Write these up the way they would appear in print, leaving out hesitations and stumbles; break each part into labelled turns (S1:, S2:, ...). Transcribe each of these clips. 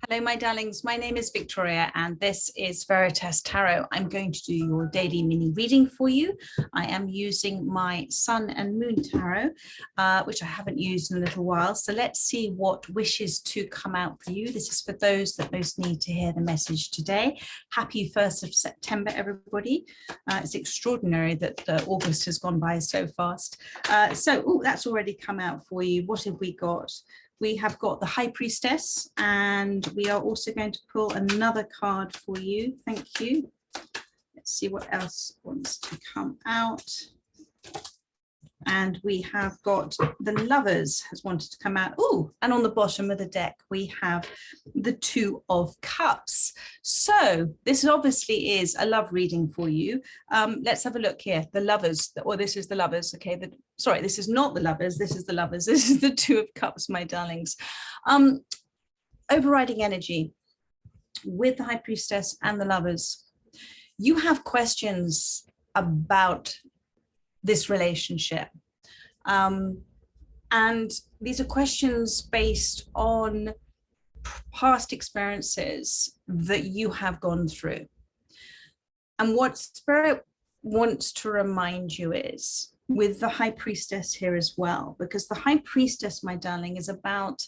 S1: Hello, my darlings. My name is Victoria, and this is Veritas Tarot. I'm going to do your daily mini reading for you. I am using my Sun and Moon Tarot, which I haven't used in a little while. So let's see what wishes to come out for you. This is for those that most need to hear the message today. Happy 1st of September, everybody. It's extraordinary that August has gone by so fast. That's already come out for you. What have we got? We have got the High Priestess, and we are also going to pull another card for you. Thank you. Let's see what else wants to come out. And we have got the Lovers has wanted to come out. Oh, and on the bottom of the deck, we have the Two of Cups. So this obviously is a love reading for you. Let's have a look here. The Lovers, or this is the Lovers. Okay, sorry, this is not the Lovers. This is the Lovers. This is the Two of Cups, my darlings. Overriding energy with the High Priestess and the Lovers. You have questions about this relationship. And these are questions based on past experiences that you have gone through. And what Spirit wants to remind you is, with the High Priestess here as well, because the High Priestess, my darling, is about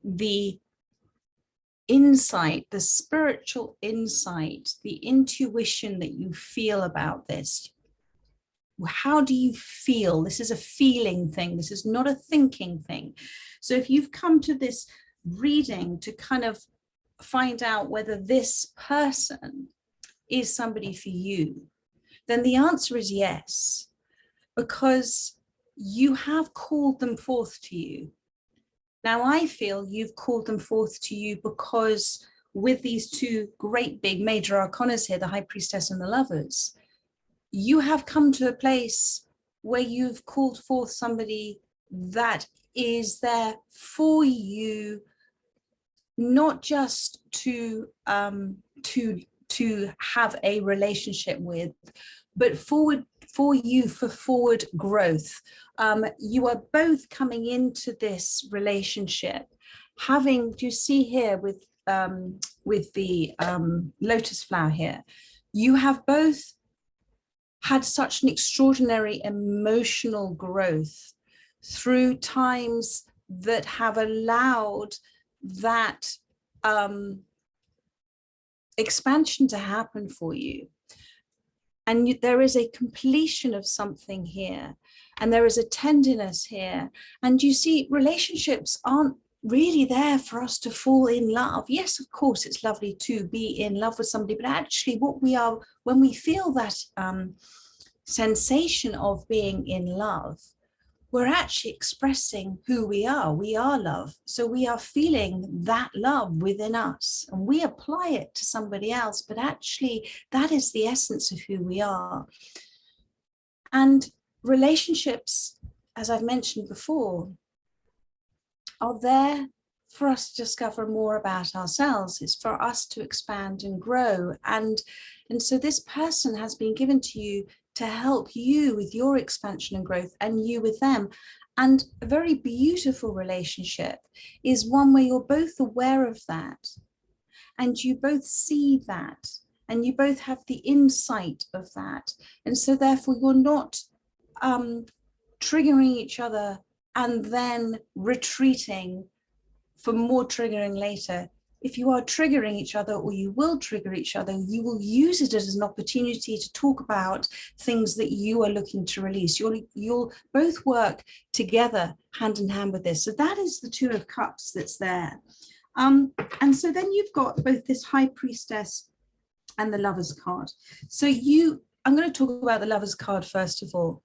S1: the insight, the spiritual insight, the intuition that you feel about this. How do you feel? This is a feeling thing. This is not a thinking thing. So if you've come to this reading to kind of find out whether this person is somebody for you, then the answer is yes, because you have called them forth to you. Now, I feel you've called them forth to you because with these two great big major arcanas here, the High Priestess and the Lovers, you have come to a place where you've called forth somebody that is there for you, not just to have a relationship with, but for forward growth. You are both coming into this relationship having, do you see here with the lotus flower here, you have both had such an extraordinary emotional growth through times that have allowed that expansion to happen for you. And there is a completion of something here, and there is a tenderness here. And you see, relationships aren't really there for us to fall in love. Yes, of course, it's lovely to be in love with somebody, but actually what we are, when we feel that sensation of being in love, we're actually expressing who we are. We are love. So we are feeling that love within us, and we apply it to somebody else, but actually that is the essence of who we are. And relationships, as I've mentioned before, are there for us to discover more about ourselves. It's for us to expand and grow. And so this person has been given to you to help you with your expansion and growth, and you with them. And a very beautiful relationship is one where you're both aware of that, and you both see that, and you both have the insight of that. And so therefore you're not triggering each other and then retreating for more triggering later. If you are triggering each other, or you will trigger each other, you will use it as an opportunity to talk about things that you are looking to release. You'll both work together hand in hand with this. So that is the Two of Cups that's there. And so then you've got both this High Priestess and the Lovers card. So I'm going to talk about the Lovers card first of all.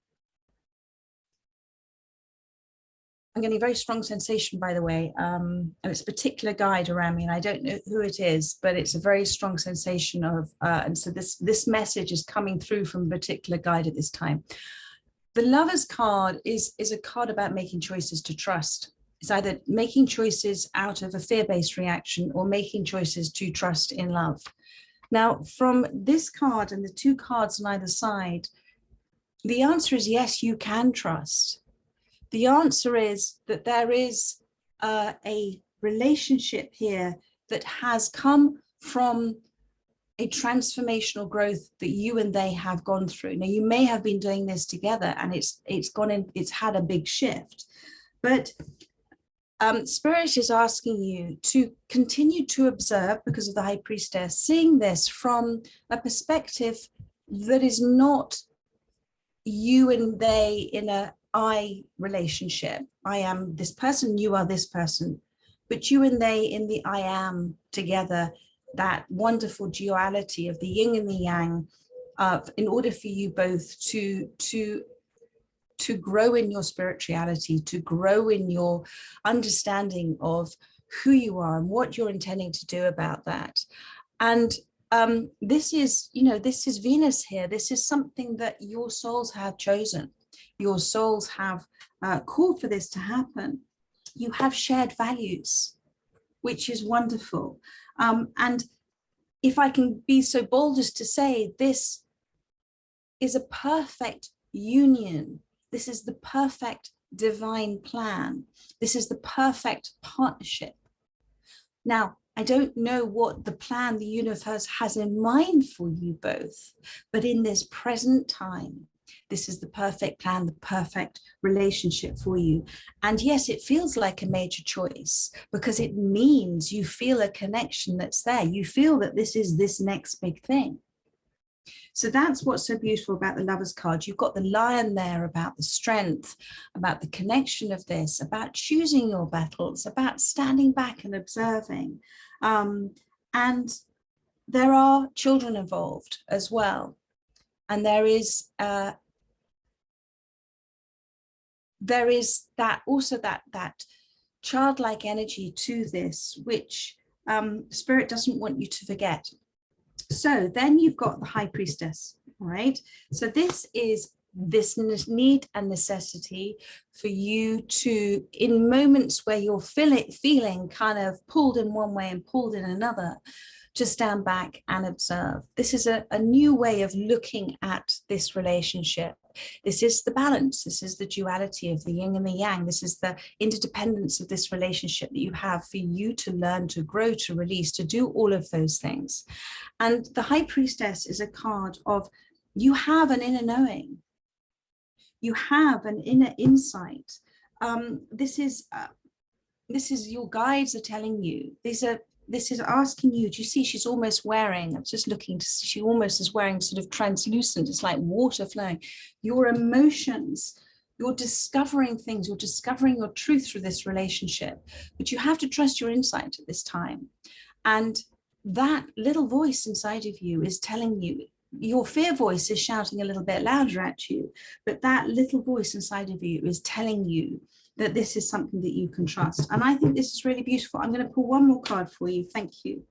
S1: I'm getting a very strong sensation, by the way, and it's a particular guide around me, and I don't know who it is, but it's a very strong sensation of, and so this message is coming through from a particular guide at this time. The Lovers card is a card about making choices to trust. It's either making choices out of a fear-based reaction or making choices to trust in love. Now, from this card and the two cards on either side, the answer is yes, you can trust. The answer is that there is a relationship here that has come from a transformational growth that you and they have gone through. Now, you may have been doing this together and it's had a big shift, but Spirit is asking you to continue to observe, because of the High Priestess, seeing this from a perspective that is not you and they in a I relationship. I am this person, you are this person, but you and they in the I am together, that wonderful duality of the yin and the yang, in order for you both to grow in your spirituality, to grow in your understanding of who you are and what you're intending to do about that. And this is, this is Venus here. This is something that your souls have chosen. Your souls have called for this to happen. You have shared values, which is wonderful. And if I can be so bold as to say, this is a perfect union. This is the perfect divine plan. This is the perfect partnership. Now, I don't know what the plan the universe has in mind for you both, but in this present time, this is the perfect plan, the perfect relationship for you. And yes, it feels like a major choice because it means you feel a connection that's there. You feel that this is this next big thing. So that's what's so beautiful about the Lovers card. You've got the Lion there about the strength, about the connection of this, about choosing your battles, about standing back and observing. And there are children involved as well. And there is that also that childlike energy to this, which Spirit doesn't want you to forget. So then you've got the High Priestess, right? So this is this need and necessity for you to, in moments where you're feeling kind of pulled in one way and pulled in another, to stand back and observe. This is a new way of looking at this relationship. This is the balance. This is the duality of the yin and the yang. This is the interdependence of this relationship that you have for you to learn, to grow, to release, to do all of those things. And the High Priestess is a card of, you have an inner knowing. You have an inner insight. This is your guides are telling you. This is asking you, do you see she's almost wearing, I'm just looking to see, she almost is wearing sort of translucent, it's like water flowing. Your emotions, you're discovering things, you're discovering your truth through this relationship, but you have to trust your insight at this time. And that little voice inside of you is telling you, your fear voice is shouting a little bit louder at you, but that little voice inside of you is telling you that this is something that you can trust. And I think this is really beautiful. I'm going to pull one more card for you. Thank you.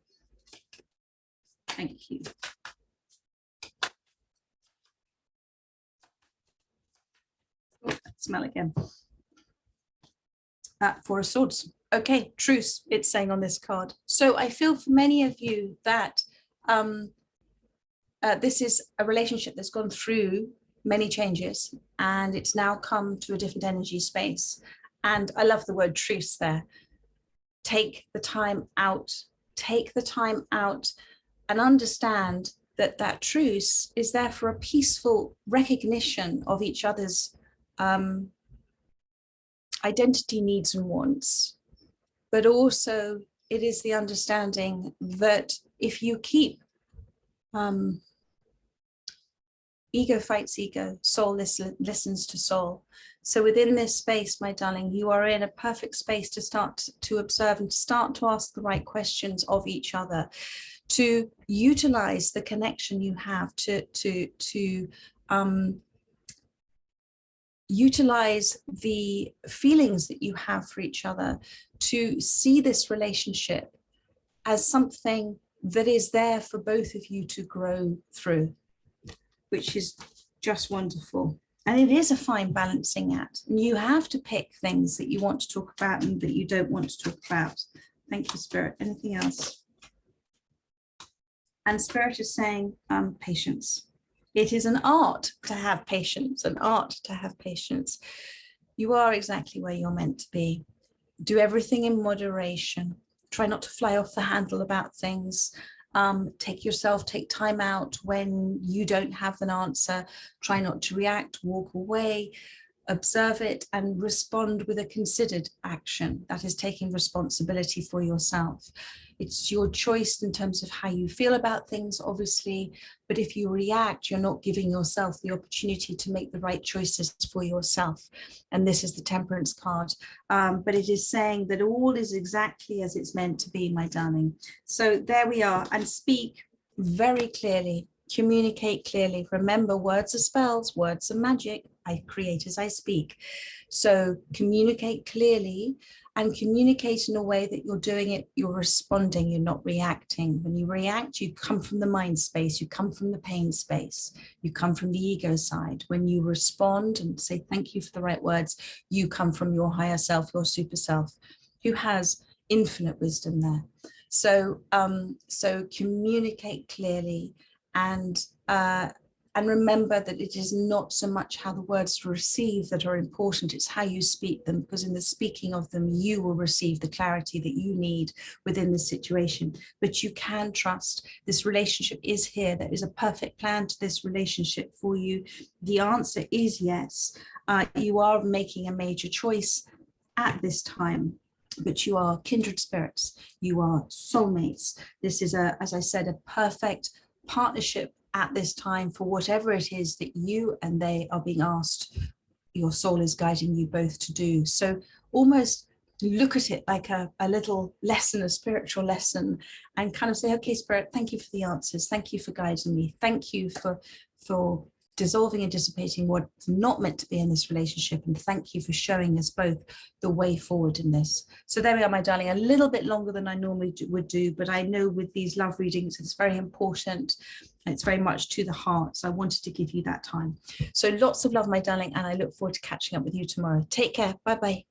S1: Thank you. Oh, smell again. Four of Swords. Okay, truce, it's saying on this card. So I feel for many of you that this is a relationship that's gone through many changes and it's now come to a different energy space. And I love the word truce there. Take the time out and understand that that truce is there for a peaceful recognition of each other's identity, needs and wants. But also it is the understanding that if you keep ego fights ego, soul listens to soul. So within this space, my darling, you are in a perfect space to start to observe and to start to ask the right questions of each other, to utilize the connection you have, to utilize the feelings that you have for each other, to see this relationship as something that is there for both of you to grow through, which is just wonderful. And it is a fine balancing act. And you have to pick things that you want to talk about and that you don't want to talk about. Thank you, Spirit. Anything else? And Spirit is saying patience. It is an art to have patience, an art to have patience. You are exactly where you're meant to be. Do everything in moderation. Try not to fly off the handle about things. Take time out when you don't have an answer. Try not to react, walk away, observe it and respond with a considered action. That is taking responsibility for yourself. It's your choice in terms of how you feel about things, obviously, but if you react, you're not giving yourself the opportunity to make the right choices for yourself. And this is the Temperance card. But it is saying that all is exactly as it's meant to be, my darling. So there we are. And speak very clearly. Communicate clearly. Remember, words are spells, words are magic. I create as I speak. So communicate clearly and communicate in a way that you're doing it, you're responding, you're not reacting. When you react, you come from the mind space, you come from the pain space, you come from the ego side. When you respond and say thank you for the right words, you come from your higher self, your super self, who has infinite wisdom there. So, so communicate clearly and remember that it is not so much how the words are received that are important, it's how you speak them, because in the speaking of them, you will receive the clarity that you need within the situation. But you can trust this relationship is here. There is a perfect plan to this relationship for you. The answer is yes. You are making a major choice at this time, but you are kindred spirits. You are soulmates. This is, as I said, a perfect partnership at this time for whatever it is that you and they are being asked, your soul is guiding you both to do. So almost look at it like a little lesson, a spiritual lesson, and kind of say, okay, Spirit, thank you for the answers. Thank you for guiding me. Thank you for dissolving and dissipating what's not meant to be in this relationship. And thank you for showing us both the way forward in this. So there we are, my darling, a little bit longer than I normally would do, but I know with these love readings, it's very important. It's very much to the heart. So I wanted to give you that time. So lots of love, my darling, and I look forward to catching up with you tomorrow. Take care. Bye-bye.